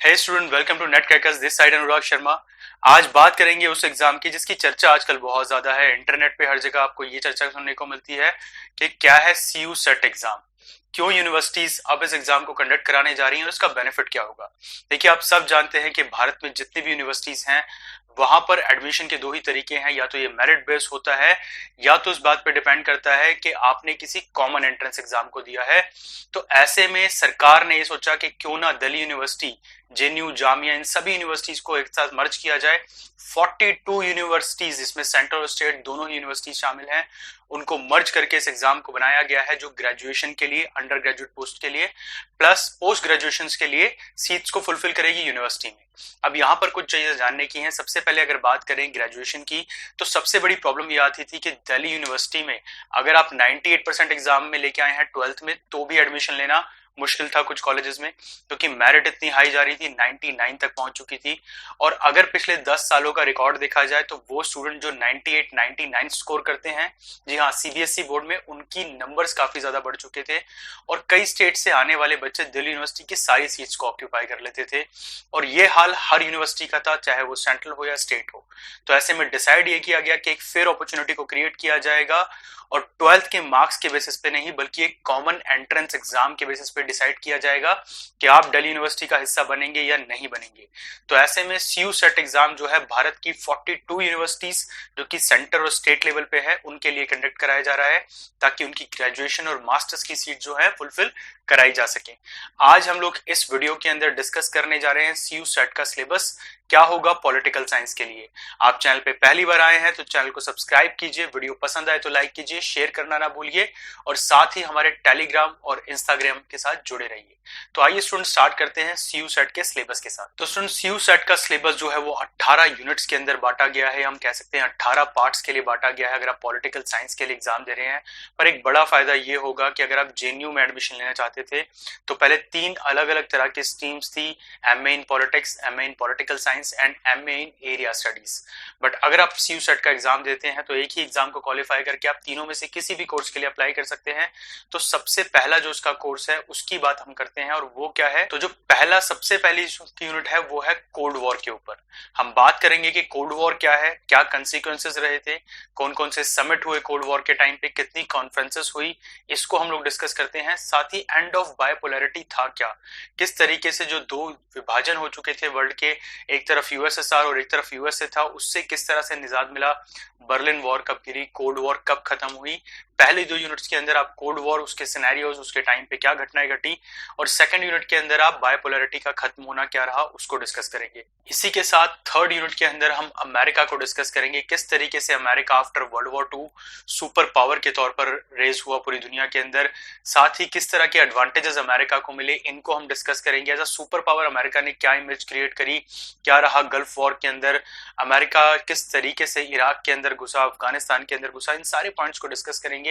Hey student, welcome to NET Crackers. This side Anurag Sharma. आज बात करेंगे उस एग्जाम की जिसकी चर्चा आजकल बहुत ज्यादा है। इंटरनेट पे हर जगह आपको ये चर्चा सुनने को मिलती है कि क्या है सीयू सेट एग्जाम, क्यों यूनिवर्सिटीज अब इस एग्जाम को कंडक्ट कराने जा रही हैं और इसका बेनिफिट क्या होगा। देखिए, आप सब जानते हैं कि भारत में जितनी भी यूनिवर्सिटीज हैं वहां पर एडमिशन के दो ही तरीके हैं, या तो ये मेरिट बेस्ड होता है या तो इस बात पे डिपेंड करता है कि आपने किसी कॉमन एंट्रेंस एग्जाम को दिया है। तो ऐसे में सरकार ने ये सोचा कि क्यों ना दिल्ली यूनिवर्सिटी, जेएनयू, जामिया, इन सभी यूनिवर्सिटीज को एक साथ मर्ज किया जाए। 42 यूनिवर्सिटीज, इसमें सेंट्रल और स्टेट दोनों ही यूनिवर्सिटीज शामिल हैं, उनको मर्ज करके इस एग्जाम को बनाया गया है, जो ग्रेजुएशन के लिए, अंडर ग्रेजुएट पोस्ट के लिए प्लस पोस्ट ग्रेजुएशन के लिए सीट्स को फुलफिल करेगी यूनिवर्सिटी में। अब यहाँ पर कुछ चीजें जानने की हैं। सबसे पहले अगर बात करें ग्रेजुएशन की, तो सबसे बड़ी प्रॉब्लम ये आती थी कि दिल्ली यूनिवर्सिटी में अगर आप 98% एग्जाम में लेके आए हैं 12th में, तो भी एडमिशन लेना मुश्किल था कुछ कॉलेजेस में, क्योंकि मेरिट इतनी हाई जा रही थी, 99 तक पहुंच चुकी थी। और अगर पिछले 10 सालों का रिकॉर्ड देखा जाए तो वो स्टूडेंट जो 98, 99 स्कोर करते हैं, जी हाँ, सीबीएसई बोर्ड में उनकी नंबर्स काफी ज्यादा बढ़ चुके थे। और कई स्टेट से आने वाले बच्चे दिल्ली यूनिवर्सिटी की सारी सीट्स को ऑक्यूपाई कर लेते थे। और ये हाल हर यूनिवर्सिटी का था, चाहे वो सेंट्रल हो या स्टेट हो। तो ऐसे में डिसाइड ये किया गया कि एक फेयर अपॉर्चुनिटी को क्रिएट किया जाएगा, और 12th के मार्क्स के बेसिस पे नहीं बल्कि एक कॉमन एंट्रेंस एग्जाम के बेसिस पे डिसाइड किया जाएगा कि आप दिल्ली यूनिवर्सिटी का हिस्सा बनेंगे या नहीं बनेंगे। तो ऐसे में सीयू सेट एग्जाम जो है भारत की 42 यूनिवर्सिटीज जो कि सेंटर और स्टेट लेवल पे है उनके लिए कंडक्ट कराया जा रहा है, ताकि उनकी ग्रेजुएशन और मास्टर्स की सीट जो है फुलफिल कराई जा सके। आज हम लोग इस वीडियो के अंदर डिस्कस करने जा रहे हैं सीयू सेट का सिलेबस क्या होगा पॉलिटिकल साइंस के लिए। आप चैनल पे पहली बार आए हैं तो चैनल को सब्सक्राइब कीजिए, वीडियो पसंद आए तो लाइक कीजिए, शेयर करना ना भूलिए, और साथ ही हमारे टेलीग्राम और इंस्टाग्राम के साथ जुड़े रहिए। तो आइए स्टूडेंट स्टार्ट करते हैं सीयू सेट के सिलेबस के साथ। तो स्टूडेंट, सीयू सेट का सिलेबस जो है वो 18 यूनिट्स के अंदर बांटा गया है। हम कह सकते हैं 18 पार्ट्स के लिए बांटा गया है अगर आप पॉलिटिकल साइंस के लिए एग्जाम दे रहे हैं। पर एक बड़ा फायदा ये होगा कि अगर आप जेएनयू में एडमिशन लेना चाहते थे तो पहले 3 अलग अलग तरह की स्ट्रीम्स थी, MA in politics, MA in political science and MA in area studies. But अगर आप सीयू सेट का एग्जाम देते हैं तो एक ही एग्जाम को क्वालिफाई करके आप तीनों में से किसी भी कोर्स के लिए अप्लाई कर सकते हैं। तो सबसे पहला जो उसका कोर्स है उसकी बात हम करते हैं, और वो क्या है। तो जो पहला सबसे पहली यूनिट है वो है कोल्ड वॉर के ऊपर। हम बात करेंगे कि कोल्ड वॉर क्या है, क्या कंसिक्वेंसेस रहे थे, कौन कौन से समिट हुए कोल्ड वॉर के टाइम पे, कितनी कॉन्फ्रेंसेस हुई, इसको हम लोग डिस्कस करते हैं। साथ ही एंड ऑफ बायोपोलैरिटी था क्या, किस तरीके से जो दो विभाजन हो चुके थे वर्ल्ड के, एक तरफ यूएसएसआर और एक तरफ यूएसए था, उससे किस तरह से निजात मिला, बर्लिन वॉर कब गिरी, कोल्ड वॉर कब खत्म हुई। पहले 2 यूनिट्स के अंदर आप कोल्ड वॉर, उसके सिनेरियोज, उसके टाइम पे क्या घटनाएं घटी, और सेकंड यूनिट के अंदर आप बायोपोलैरिटी का खत्म होना क्या रहा उसको डिस्कस करेंगे। इसी के साथ थर्ड यूनिट के अंदर हम अमेरिका को डिस्कस करेंगे, किस तरीके से America after world war 2 super power के तौर पर रेज हुआ पूरी दुनिया के अंदर। साथ ही किस तरह के एडवांटेजेस अमेरिका को मिले, इनको हम डिस्कस करेंगे। As a super power America ने क्या इमेज क्रिएट करी, क्या रहा गल्फ वॉर के अंदर, अमेरिका किस तरीके से इराक के अंदर घुसा, अफगानिस्तान के अंदर घुसा, इन सारे पॉइंट्स को डिस्कस करेंगे।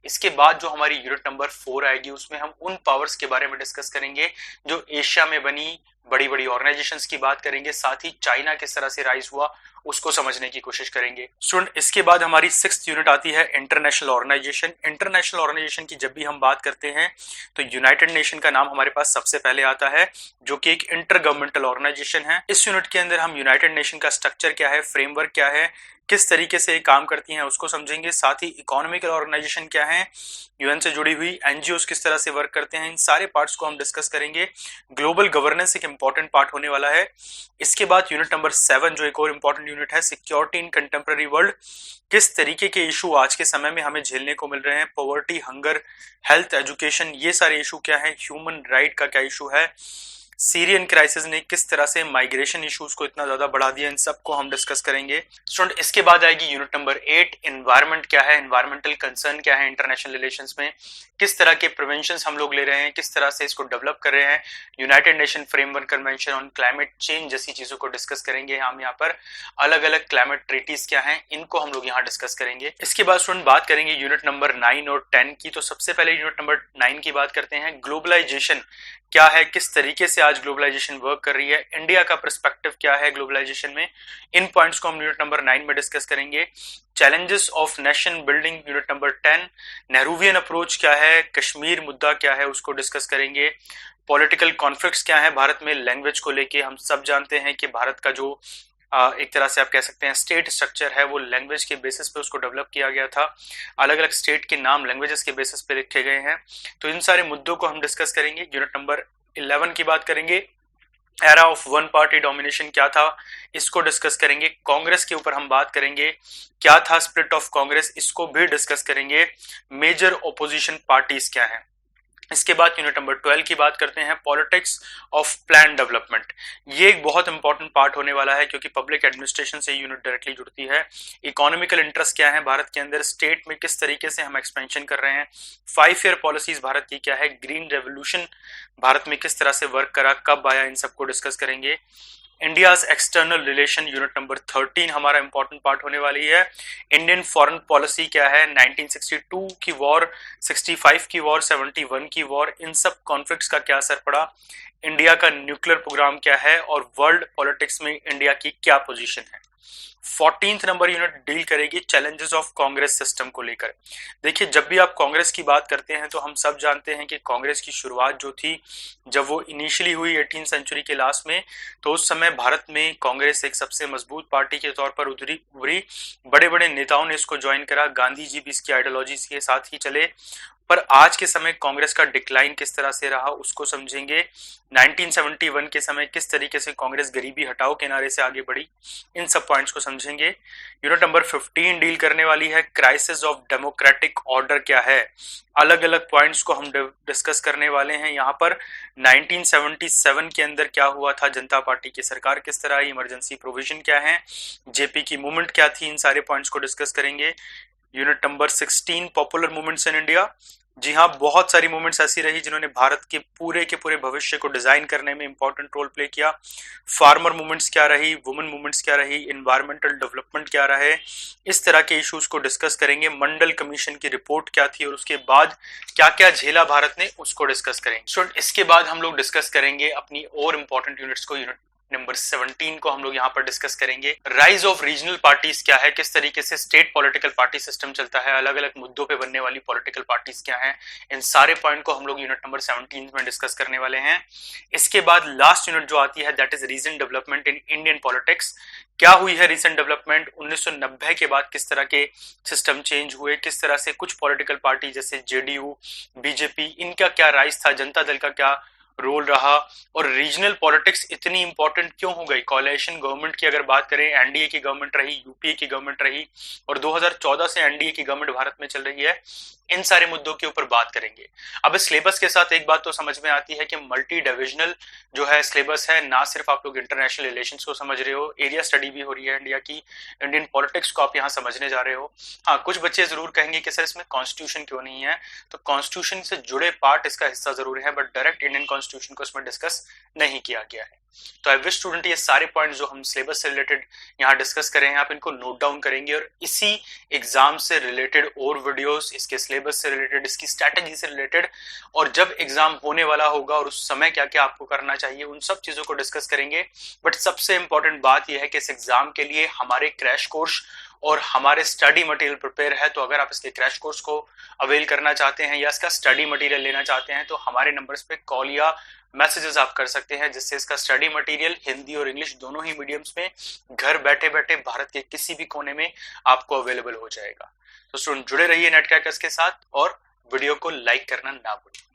इसके बाद जो हमारी यूनिट नंबर 4 आएगी उसमें हम उन पावर्स के बारे में डिस्कस करेंगे जो एशिया में बनी, बड़ी बड़ी ऑर्गेनाइजेशंस की बात करेंगे। साथ ही चाइना किस तरह से राइज हुआ उसको समझने की कोशिश करेंगे। स्टूडेंट, इसके बाद हमारी 6th यूनिट आती है इंटरनेशनल ऑर्गेनाइजेशन। इंटरनेशनल ऑर्गेनाइजेशन की जब भी हम बात करते हैं तो यूनाइटेड नेशन का नाम हमारे पास सबसे पहले आता है, जो कि एक इंटर गवर्नमेंटल ऑर्गेनाइजेशन है। इस यूनिट के अंदर हम यूनाइटेड नेशन का स्ट्रक्चर क्या है, फ्रेमवर्क क्या है, किस तरीके से काम करती हैं उसको समझेंगे। साथ ही इकोनॉमिकल ऑर्गेनाइजेशन क्या है, यूएन से जुड़ी हुई एनजीओस किस तरह से वर्क करते हैं, इन सारे पार्ट्स को हम डिस्कस करेंगे। ग्लोबल गवर्नेंस एक इंपॉर्टेंट पार्ट होने वाला है। इसके बाद यूनिट नंबर 7 जो एक और इंपॉर्टेंट यूनिट है, सिक्योरिटी इन कंटेम्पररी वर्ल्ड। किस तरीके के इशू आज के समय में हमें झेलने को मिल रहे हैं, पॉवर्टी, हंगर, हेल्थ, एजुकेशन, ये सारे इशू क्या है, ह्यूमन राइट का क्या इशू है, सीरियन क्राइसिस ने किस तरह से माइग्रेशन इश्यूज को इतना ज्यादा बढ़ा दिया, इन सबको हम डिस्कस करेंगे। स्टूडेंट, इसके बाद आएगी यूनिट नंबर 8, एनवायरनमेंट क्या है, एनवायरमेंटल कंसर्न क्या है इंटरनेशनल रिलेशंस में, किस तरह के प्रिवेंशंस हम लोग ले रहे हैं, किस तरह से इसको डेवलप कर रहे हैं। United nation framework convention on climate change जैसी चीजों को डिस्कस करेंगे हम यहाँ पर। अलग अलग क्लाइमेट ट्रीटीज क्या हैं, इनको हम लोग यहाँ डिस्कस करेंगे। इसके बाद स्टूडेंट बात करेंगे यूनिट नंबर 9 और 10 की। तो सबसे पहले यूनिट नंबर 9 की बात करते हैं, ग्लोबलाइजेशन क्या है, किस तरीके से आज ग्लोबलाइजेशन वर्क कर रही है, इंडिया का पर्सपेक्टिव क्या है ग्लोबलाइजेशन में, इन पॉइंट्स को हम यूनिट नंबर 9 में डिस्कस करेंगे। Challenges of nation building unit number 10, Nehruvian approach क्या है, कश्मीर मुद्दा क्या है उसको डिस्कस करेंगे। पॉलिटिकल कॉन्फ्लिक्ट्स क्या है भारत में लैंग्वेज को लेके। हम सब जानते हैं कि भारत का जो एक तरह से आप कह सकते हैं स्टेट स्ट्रक्चर है वो लैंग्वेज के बेसिस पे उसको डेवलप किया गया था। अलग अलग स्टेट के नाम लैंग्वेजेस के बेसिस पे लिखे गए हैं। तो इन सारे मुद्दों को हम डिस्कस करेंगे। यूनिट नंबर 11 की बात करेंगे, era of one party domination क्या था, इसको डिस्कस करेंगे। कांग्रेस के ऊपर हम बात करेंगे, क्या था स्प्लिट ऑफ कांग्रेस, इसको भी डिस्कस करेंगे। मेजर ओपोजिशन पार्टीज क्या है। इसके बाद यूनिट नंबर 12 की बात करते हैं, पॉलिटिक्स ऑफ प्लान डेवलपमेंट। ये एक बहुत इंपॉर्टेंट पार्ट होने वाला है क्योंकि पब्लिक एडमिनिस्ट्रेशन से यूनिट डायरेक्टली जुड़ती है। इकोनॉमिकल इंटरेस्ट क्या है भारत के अंदर, स्टेट में किस तरीके से हम एक्सपेंशन कर रहे हैं, 5 ईयर पॉलिसीज भारत की क्या है, ग्रीन रेवोल्यूशन भारत में किस तरह से वर्क करा, कब आया, इन सबको डिस्कस करेंगे। India's external relation unit number 13 हमारा इंपॉर्टेंट पार्ट होने वाली है। इंडियन फॉरेन पॉलिसी क्या है, 1962 की वॉर, 65 की वॉर, 71 की वॉर, इन सब कॉन्फ्लिक्ट्स का क्या असर पड़ा, इंडिया का न्यूक्लियर प्रोग्राम क्या है और वर्ल्ड पॉलिटिक्स में इंडिया की क्या पोजीशन है। 14th नंबर यूनिट डील करेगी चैलेंजेस ऑफ कांग्रेस सिस्टम को लेकर। देखिए, जब भी आप कांग्रेस की बात करते हैं तो हम सब जानते हैं कि कांग्रेस की शुरुआत जो थी जब वो इनिशियली हुई 18th सेंचुरी के लास्ट में, तो उस समय भारत में कांग्रेस एक सबसे मजबूत पार्टी के तौर पर उभरी। बड़े बड़े नेताओं ने इसको ज्वाइन करा, गांधी जी भी इसकी आइडियोलॉजी के साथ ही चले। पर आज के समय कांग्रेस का डिक्लाइन किस तरह से रहा उसको समझेंगे। 1971 के समय किस तरीके से कांग्रेस गरीबी हटाओ के नारे से आगे बढ़ी, इन सब पॉइंट्स को समझेंगे। यूनिट नंबर 15 डील करने वाली है क्राइसिस ऑफ डेमोक्रेटिक ऑर्डर क्या है। अलग अलग पॉइंट्स को हम डिस्कस करने वाले हैं यहाँ पर। 1977 के अंदर क्या हुआ था, जनता पार्टी की सरकार किस तरह आई, इमरजेंसी प्रोविजन क्या है, जेपी की मूवमेंट क्या थी, इन सारे पॉइंट्स को डिस्कस करेंगे। Unit number 16 popular movements in India. जी हाँ, बहुत सारी मूवमेंट्स ऐसी रही जिन्होंने भारत के पूरे भविष्य को डिजाइन करने में इंपॉर्टेंट रोल प्ले किया। फार्मर मूवमेंट्स क्या रही, वुमेन मूवमेंट्स क्या रही, एनवायरमेंटल डेवलपमेंट क्या रहे, इस तरह के इश्यूज को डिस्कस करेंगे। मंडल कमीशन की रिपोर्ट क्या थी और उसके बाद क्या क्या झेला भारत ने, उसको डिस्कस करेंगे। स्टूडेंट, इसके बाद हम लोग डिस्कस करेंगे अपनी और इंपॉर्टेंट यूनिट्स को। यूनिट नंबर 17 को हम लोग यहाँ पर डिस्कस करेंगे। राइज ऑफ रीजनल पार्टीज क्या है, किस तरीके से स्टेट पॉलिटिकल पार्टी सिस्टम चलता है, अलग अलग मुद्दों पे बनने वाली पॉलिटिकल पार्टीज क्या हैं, इन सारे पॉइंट को हम लोग यूनिट नंबर 17 में डिस्कस करने वाले हैं। इसके बाद लास्ट यूनिट जो आती है that is recent development in Indian politics. क्या हुई है रिसेंट डेवलपमेंट, 1990 के बाद किस तरह के सिस्टम चेंज हुए, किस तरह से कुछ पॉलिटिकल पार्टी जैसे जेडीयू, बीजेपी, इनका क्या राइज था, जनता दल का क्या रोल रहा, और रीजनल पॉलिटिक्स इतनी इंपॉर्टेंट क्यों हो गई। कोalition गवर्नमेंट की अगर बात करें, एनडीए की गवर्नमेंट रही, यूपीए की गवर्नमेंट रही, और 2014 से एनडीए की गवर्नमेंट भारत में चल रही है, इन सारे मुद्दों के ऊपर बात करेंगे। अब इस सिलेबस के साथ एक बात तो समझ में आती है कि मल्टी डिविजनल जो है सिलेबस है, ना सिर्फ आप लोग इंटरनेशनल रिलेशंस को समझ रहे हो, एरिया स्टडी भी हो रही है इंडिया की, इंडियन पॉलिटिक्स को आप यहाँ समझने जा रहे हो। हाँ, कुछ बच्चे जरूर कहेंगे कि सर इसमें कॉन्स्टिट्यूशन क्यों नहीं है, तो कॉन्स्टिट्यूशन से जुड़े पार्ट इसका हिस्सा जरूर है, बट डायरेक्ट इंडियन कॉन्स्टिट्यूशन को इसमें डिस्कस नहीं किया गया है। तो आई विश स्टूडेंट ये सारे पॉइंट जो हम सिलेबस से रिलेटेड यहाँ डिस्कस करें हैं, आप इनको नोट डाउन करेंगे और इसी एग्जाम से रिलेटेड और वीडियोस, इसके सिलेबस से रिलेटेड, इसकी स्ट्रैटेजी से रिलेटेड, और जब एग्जाम होने वाला होगा और उस समय क्या क्या आपको करना चाहिए, उन सब चीजों को डिस्कस करेंगे। बट सबसे इंपॉर्टेंट बात यह है कि इस एग्जाम के लिए हमारे क्रैश कोर्स और हमारे स्टडी मटेरियल प्रिपेयर है। तो अगर आप इसके क्रैश कोर्स को अवेल करना चाहते हैं या इसका स्टडी मटेरियल लेना चाहते हैं तो हमारे नंबर्स पे कॉल या मैसेजेस आप कर सकते हैं, जिससे इसका स्टडी मटेरियल हिंदी और इंग्लिश दोनों ही मीडियम्स में घर बैठे बैठे भारत के किसी भी कोने में आपको अवेलेबल हो जाएगा। तो स्टूडेंट जुड़े रहिए नेट क्रैकर्स के साथ और वीडियो को लाइक करना ना भूलें।